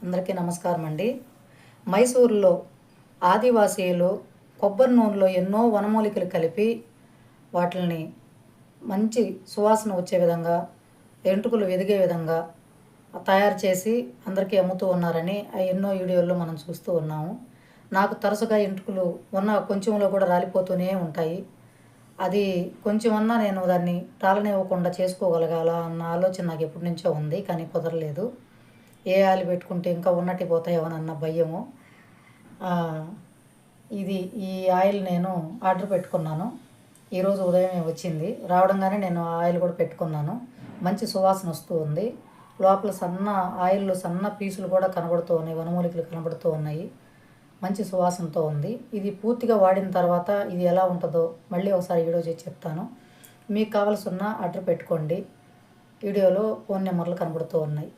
అందరికీ నమస్కారం అండి. మైసూరులో ఆదివాసీలు కొబ్బరి నూనెలో ఎన్నో వనమూలికలు కలిపి వాటిని మంచి సువాసన వచ్చే విధంగా, ఎంట్రుకలు ఎదిగే విధంగా తయారు చేసి అందరికీ అమ్ముతూ ఉన్నారని ఎన్నో వీడియోల్లో మనం చూస్తూ ఉన్నాము. నాకు తరచుగా ఎంట్రుకలు ఉన్న కొంచెంలో కూడా రాలిపోతూనే ఉంటాయి. అది కొంచెమన్నా నేను దాన్ని రాలనివ్వకుండా చేసుకోగలగాల అన్న ఆలోచన నాకు ఎప్పటి నుంచో ఉంది. కానీ కుదరలేదు. ఏ ఆయిల్ పెట్టుకుంటే ఇంకా ఉన్నట్టు పోతాయేమోనన్న భయము. ఇది ఈ ఆయిల్ నేను ఆర్డర్ పెట్టుకున్నాను. ఈరోజు ఉదయమే వచ్చింది. రావడంగానే నేను ఆయిల్ కూడా పెట్టుకున్నాను. మంచి సువాసన వస్తూ ఉంది. లోపల ఆయిల్లో సన్న పీసులు కూడా కనబడుతూ ఉన్నాయి, వనమూలికలు కనబడుతూ ఉన్నాయి. మంచి సువాసనతో ఉంది. ఇది పూర్తిగా వాడిన తర్వాత ఇది ఎలా ఉంటుందో మళ్ళీ ఒకసారి వీడియో చేసి చెప్తాను. మీకు కావాల్సిన ఆర్డర్ పెట్టుకోండి. వీడియోలో ఫోన్ నెంబర్లు కనబడుతూ ఉన్నాయి.